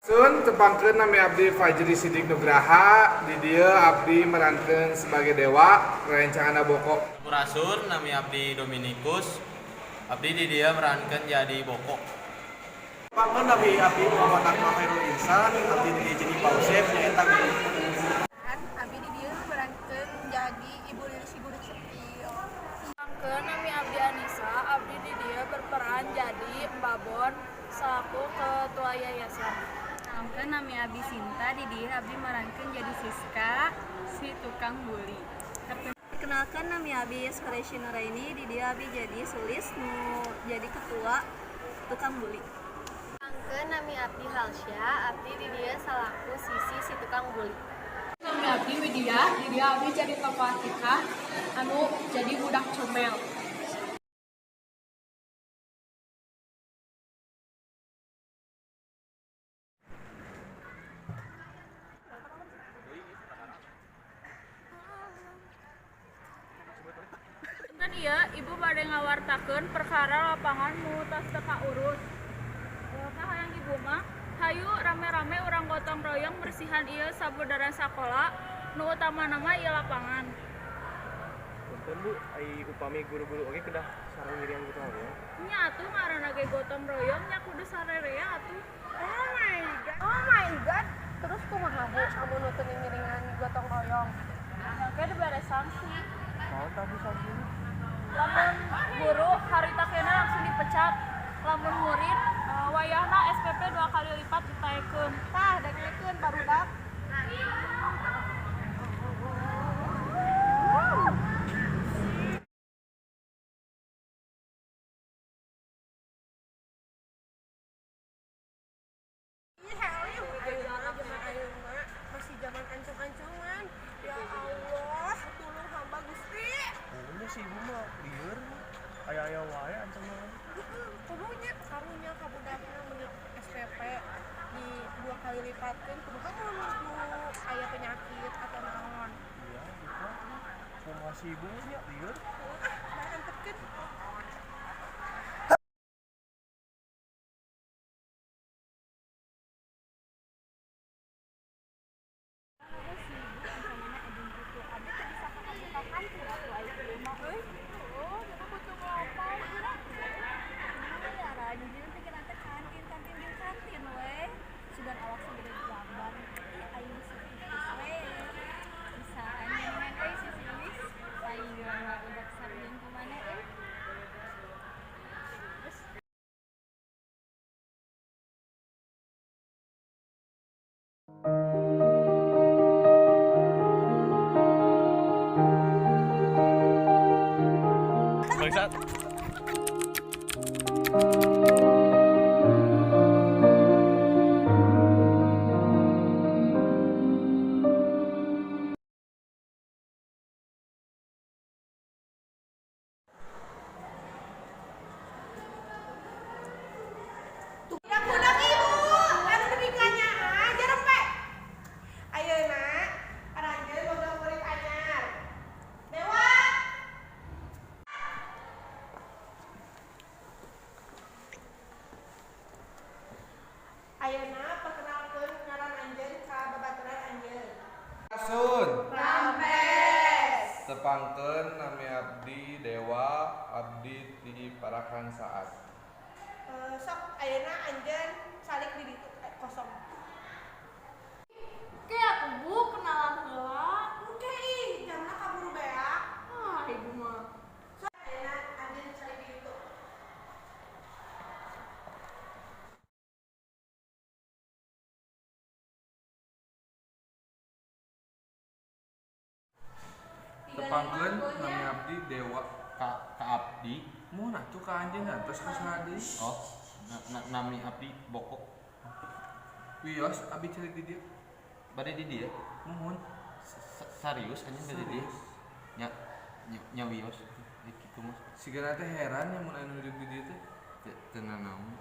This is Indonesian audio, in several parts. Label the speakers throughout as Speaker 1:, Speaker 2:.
Speaker 1: Sun tepangkeun nami abdi Fajri Sidik Nugraha. Di dieu abdi merankeun sebagai dewa rerencanganna Boko.
Speaker 2: Sampurasun nami abdi Dominikus. Abdi di dia merankeun jadi Boko.
Speaker 3: Pangkeun nami abdi Muhammad Akmal Khairul Insan. Abdi di dieu jadi Pausep nyaeta guru.
Speaker 4: Abdi di dieu merankeun jadi Ibu Lili Sigurd Sepio. Pangkeun nami abdi Anissa. Abdi di dieu berperan jadi Mbabon selaku ketua yayasan.
Speaker 5: Pangkeun nami abdi Sinta. Di dieu abdi merankeun jadi Siska si tukang buli.
Speaker 6: Kenalkan nami abdi Yaskaresya Nuraini. Di dieu abdi jadi Sulis nu jadi ketua tukang buli.
Speaker 4: Pangkeun nami abdi Halsya. Abdi di dieu salaku Sisi si tukang buli.
Speaker 5: Nami abdi Widya. Di dieu abdi jadi tokoh Atika anu jadi budak comel. Dia ibu bade ngawartakeun perkara lapangan nu tos teu kaurus. Kahayang ibu mah hayu rame-rame urang gotong royong bersihan ieu sabudara sakola nu utama nama ieu lapangan.
Speaker 3: Punten Bu, ai upami guru-guru oge kedah sareng ngirian gitu ya.
Speaker 5: Nya atuh ngaranna ge gotong royong nya kudu sarerea atuh.
Speaker 4: Oh my god. Terus kumaha Bu anu nu teu ngiringan gotong royong?
Speaker 5: Mangke dibere sanksi.
Speaker 3: Naon tah Bu sanksi?
Speaker 5: Lamun guru harita kena langsung dipecat. Lamun murid wayahna SPP 2 kali lipat ditaekeun.
Speaker 4: Tah degkeun barudak. Masih zaman ancung-ancungan. Ya Allah, tolong hamba Gusti.
Speaker 3: Ini si ibu mah lieur. Aya-aya wae ancaman.
Speaker 4: Kudunya karunya kabudakna menit SPP di 2 kali lipatkeun kumaha nu aya penyakit atau naon.
Speaker 3: Iya, gitu. Kumaha si ibu nya lieur.
Speaker 4: Bae antepkeun.
Speaker 3: Bangsat.
Speaker 4: Budak ibu, anu dibikanya aja rempe. Ayeuna aranjeun boga murid anyar. Dewa. Ayeuna perkenalkeun ngaran anjeun ka babaturan anjeun.
Speaker 1: Sun
Speaker 4: Rampes.
Speaker 1: tepangkeun nami abdi dewa abdi ti parakan saat.
Speaker 4: Sok ayeuna anjeun salik di ditu kosong.
Speaker 5: Oke aku Bu kenalan heula.
Speaker 4: Oke ih, jangan kaburu beak.
Speaker 5: Ah ibu mah.
Speaker 4: Sok ayeuna anjeun salik di ditu.
Speaker 1: Tepangkeun nami abdi dewa ka abdi. Mun atuh ka anjeun terus ka saha deui?
Speaker 2: Oh, nami abdi Boko.
Speaker 1: Wios abdi celik di dieu.
Speaker 2: Bade di dia.
Speaker 1: Muhun.
Speaker 2: Serius anjing bade di dia. Nya wios. Kitu mah.
Speaker 1: Sigana teh heran nya mun anu hidup di dieu teh.
Speaker 2: Teu naon.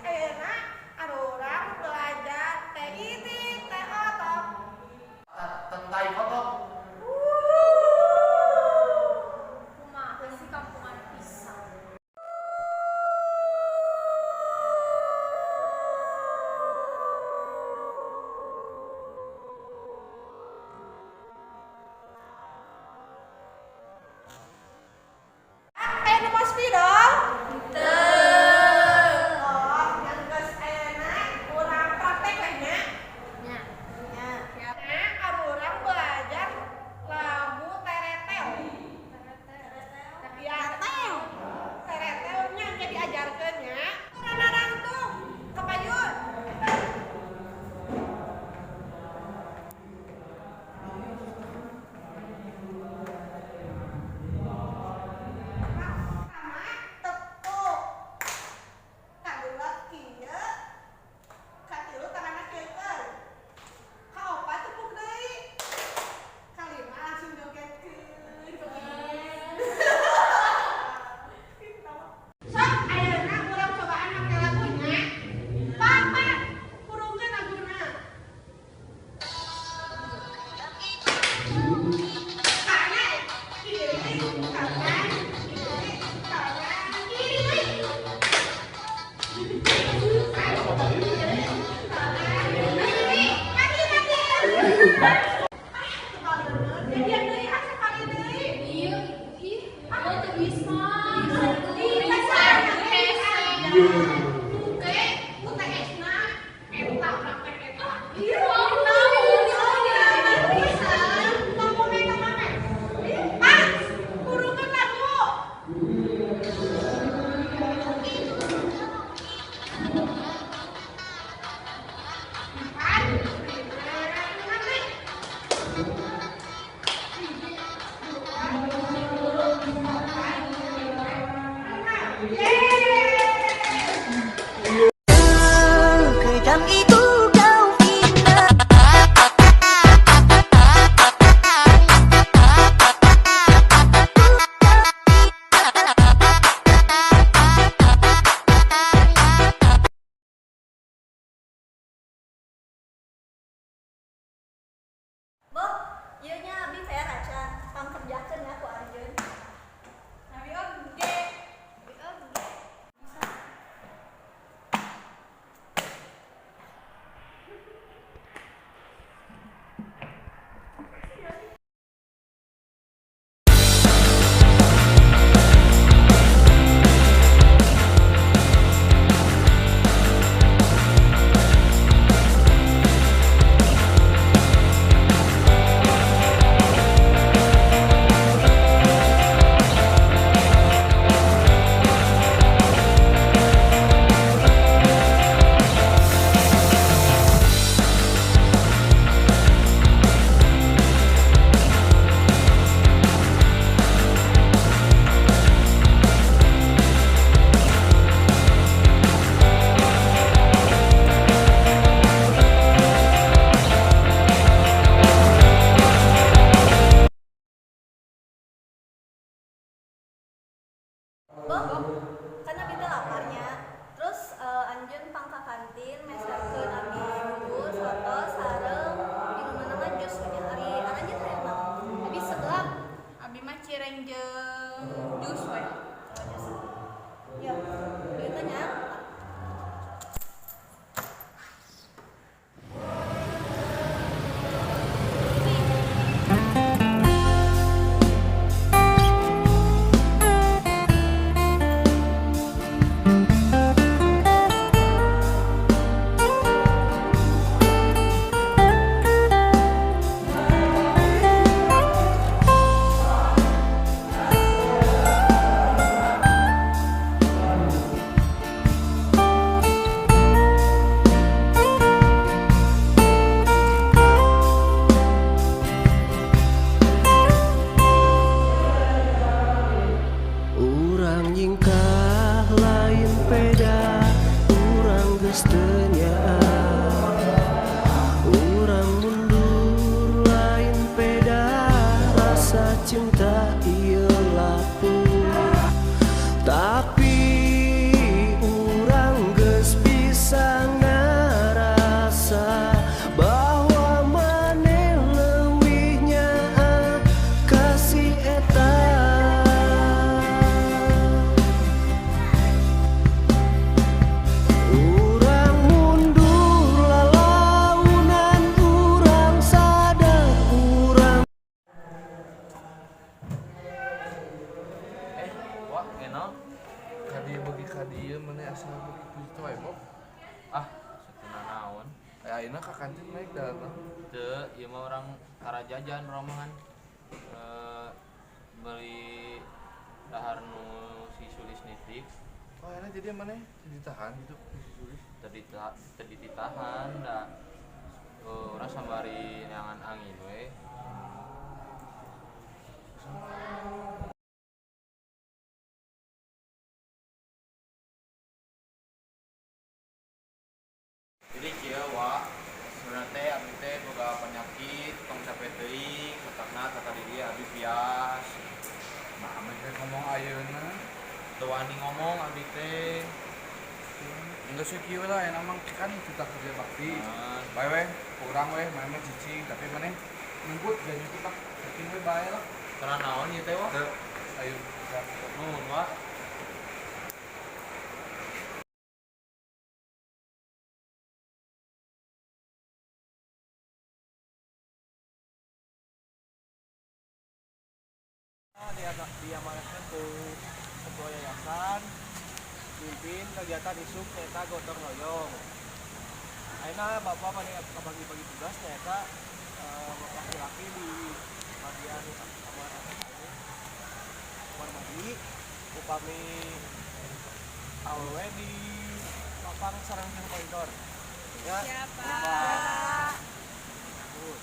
Speaker 4: Ayeuna anu urang belajar TIT, TOTO.
Speaker 2: Tentai foto.
Speaker 5: Kumaha sih kampungan pisan.
Speaker 4: 1,
Speaker 7: Kejam itu kau indah.
Speaker 6: Boh, ieu nya abi fair aja. Pangkerjakeun ya ku anjeun.
Speaker 4: Abi oge. Abi oge.
Speaker 6: Boh, kan abi teh laparnya. Terus anjeun pang ka kantin meserkeun abi bubur, soto, sareng, minuman jus we nya. Ari anjeun hayang naon?
Speaker 4: Abi segelap. Abi mah cireng jeung jus we.
Speaker 6: Ya, ieu teh nya.
Speaker 8: Urang nyingkah lain peda, urang geus teu nyaah. Urang mundur lain peda, rasa cinta ieu lapuk. Tapi urang geus bisa ngarasa bahwa maneh leuwih nyaah kasih eta. Urang mundur lalaunan, urang sadar urang.
Speaker 2: Wah, kenal?
Speaker 1: Kadieu bagi kadieu mana asal begitu itu wae, Bob.
Speaker 2: Ah, satuna naon?
Speaker 1: Ayeuna ka kantin naik dalam.
Speaker 2: Teu, ieu mah orang karajajan rombongan. Beli dahar nu si Sulis nitik.
Speaker 1: Oh, enak jadi mana ditahan gitu.
Speaker 2: Tadi ditahan da urang sambari neangan angin we. Jadi kieu wa sebenarnya teh abdi teh boga penyakit tong capek teuing otakna kata diri abdi pias.
Speaker 1: Nah, mereka ngomong ayeuna.
Speaker 2: Teu wani ngomong abdi teh.
Speaker 1: Enggak sih kieu lah, yang emang kan kita kerja bakti.
Speaker 2: Nah,
Speaker 1: Bae weh, kurang weh, mana cicing, tapi mana nyebut dan nyebut lah, cicing weh bae lah.
Speaker 2: karena naon ieu teh wa?
Speaker 1: Teu, ayo kita.
Speaker 2: Nuhun wa.
Speaker 3: Diamanatkan ke ketua yayasan mimpin kegiatan isuk nyaeta gotong royong. Ayeuna bapak bagi-bagi tugas nyaeta laki-laki di bagian kamar mandi, upami awewe di lapang sareng jeung koridor. Ya.
Speaker 4: Siapa?
Speaker 3: Good.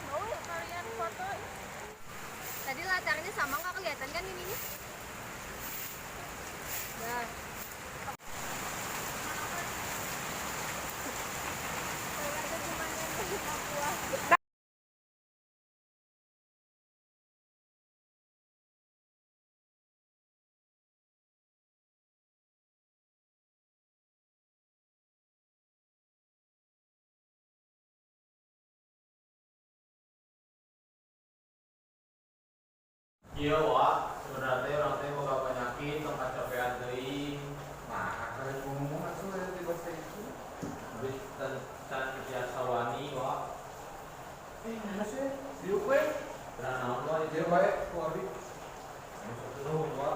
Speaker 5: Mau kalian foto?
Speaker 6: Tadi latarnya sama nggak kelihatan kan ini nih? Ya.
Speaker 2: Iya wa, sebenarnya orang teh boga penyakit tong kacapean teuing.
Speaker 1: Nah, kalian ngomong atuh di bahasa itu.
Speaker 2: Habis can biasa wani wa.
Speaker 1: Mana sih? Diuk we.
Speaker 2: Teu naon wa
Speaker 1: Dia
Speaker 2: ieu.
Speaker 1: baik ku abi.
Speaker 2: Nuhun wa.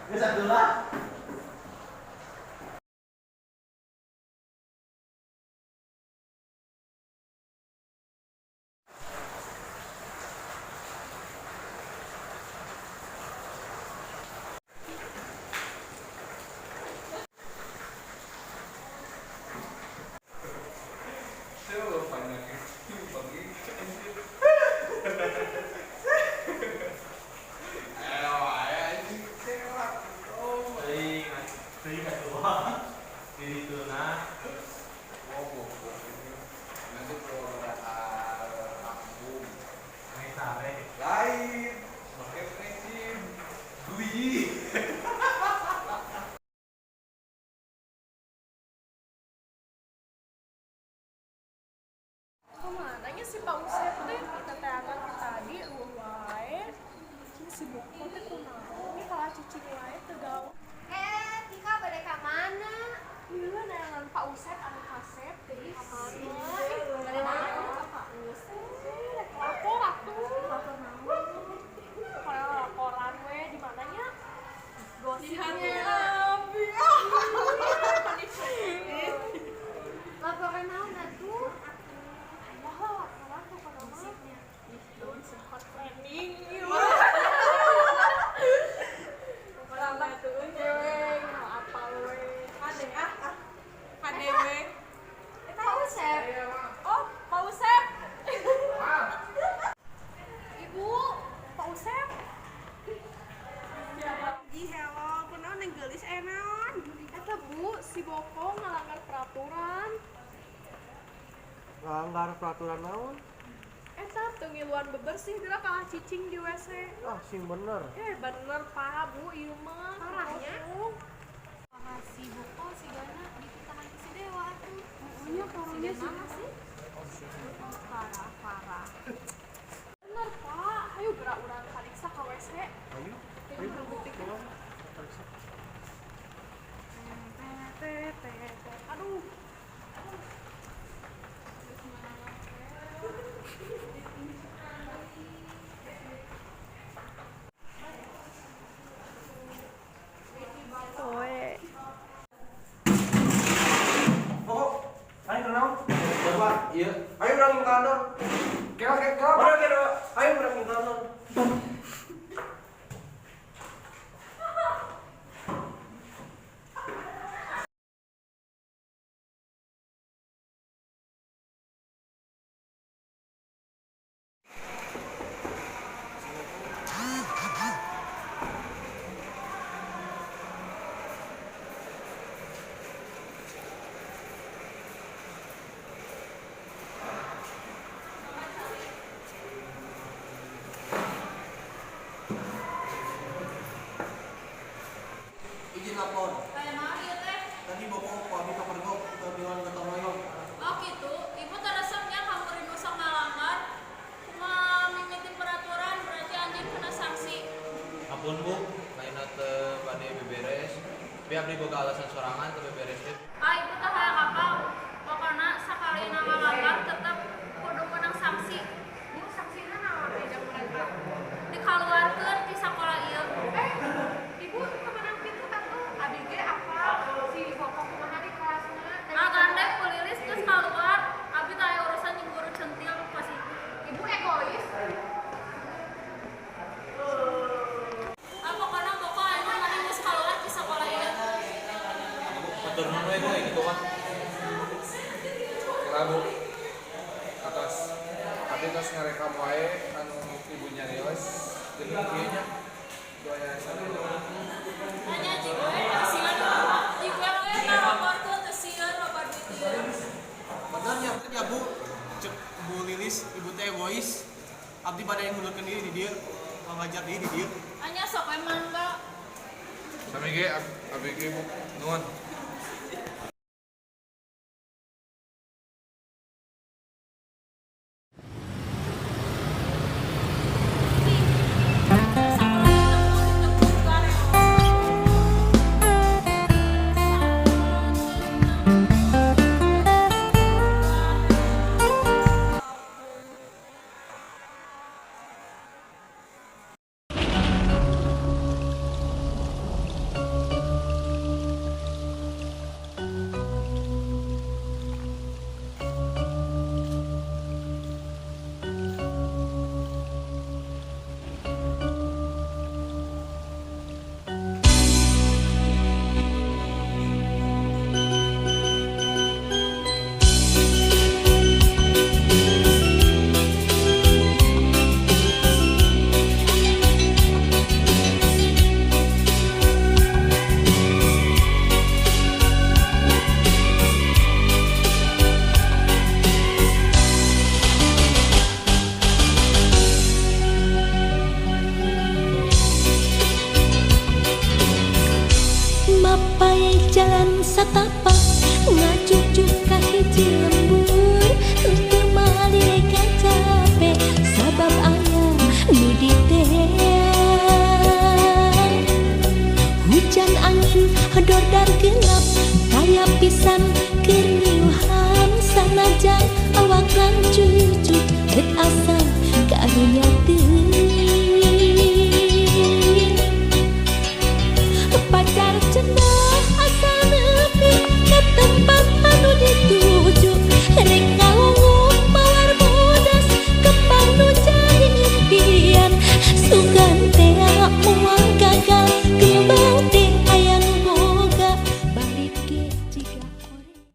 Speaker 2: Geus atulah. Teuing atuh wa. Di dituna. Main sare.
Speaker 1: Lain. Pakai prinsip. Dui.
Speaker 4: Kemananya si Pak Usep teh kita teangan tadi wae. Si buku teh kunaon? Ini kalah cicing wae teu gawe.
Speaker 6: Tika bade ka mana?
Speaker 4: Ieu neangan Pak Usep anu kasep teh
Speaker 6: Bade
Speaker 4: mana?
Speaker 6: mana?
Speaker 4: Pak Usep. Lapor atuh. Lapor naon? Kayak laporan we di mananya? Gosipnya. Abi.
Speaker 6: Laporan naon atuh?
Speaker 4: Wah, laporan tuh kana gosipnya. Itu sempat trending. Lama tuh cewek, apa we? Ade Ade we.
Speaker 6: Pak Usep.
Speaker 4: Oh, Pak Usep. Ibu, Pak Usep. Ih, hello, kunaon yang gelis enaon? Eta Bu, si Boko ngalanggar peraturan.
Speaker 3: Ngalanggar peraturan naon?
Speaker 4: Eta teu ngiluan bebersih geura kalah cicing di WC.
Speaker 3: Ah, sing bener.
Speaker 4: Bener Pak, Bu, ieu mah parahnya.
Speaker 6: Si Boko si Gana dititahan ke si Dewa atuh.
Speaker 4: Iya, parahnya sih.
Speaker 6: sih?
Speaker 4: Parah. Bener Pak, ayo gerak urang kariksa ka WC.
Speaker 3: Ayo.
Speaker 4: Ayo berbukti
Speaker 3: Pulang. Periksa.
Speaker 4: Aduh.
Speaker 1: Oh, ayo kenal. Coba, iya. Ayo udah ke kantor. Kira
Speaker 3: lapor.
Speaker 5: Kayak naon ieu teh?
Speaker 3: Tadi bapak ku abdi papergok ke Dewan Gotong Royong.
Speaker 5: Oh gitu, ibu teresepnya kamu rindu sok ngalanggar cuma mimiti peraturan berarti anjing kena sanksi.
Speaker 2: Ampun Bu, lain teu bade beberes. Bi abdi boga alasan sorangan teu beberes teh.
Speaker 5: Ibu teh hayang apal, pokona sakali ngalanggar tetep kudu menang sanksi. Ibu sanksina naon ejak mereka? Dikaluarkeun ti sakola ieu. Ibu kemenang pintu atuh abdi ge apal si pokok kumaha di kelasna. Agandek kulilis geus kaluar, abdi teh aya urusan jeung guru centil pas itu. Ibu egois. Pokona pokok anu mani geus kaluar ti sakola ieu.
Speaker 2: Matur nuhun we Bu gitu mah.
Speaker 1: Kira Bu atas abdi tos ngarekam wae anu ibu nyarios jeung kieu nya doanya sadaya.
Speaker 5: Hanya jiwa kasihan jiwa we ngalaporkeun teh sieun loba duit ieu.
Speaker 3: Bener nya teh ya Bu. Cek Bu Lilis, ibu teh egois. Abdi pada yang ngundurkeun diri di dieu. Ngajar diri di dieu.
Speaker 5: Hanya sok emang enggak.
Speaker 1: Sami ge abdi ge Bu nuhun.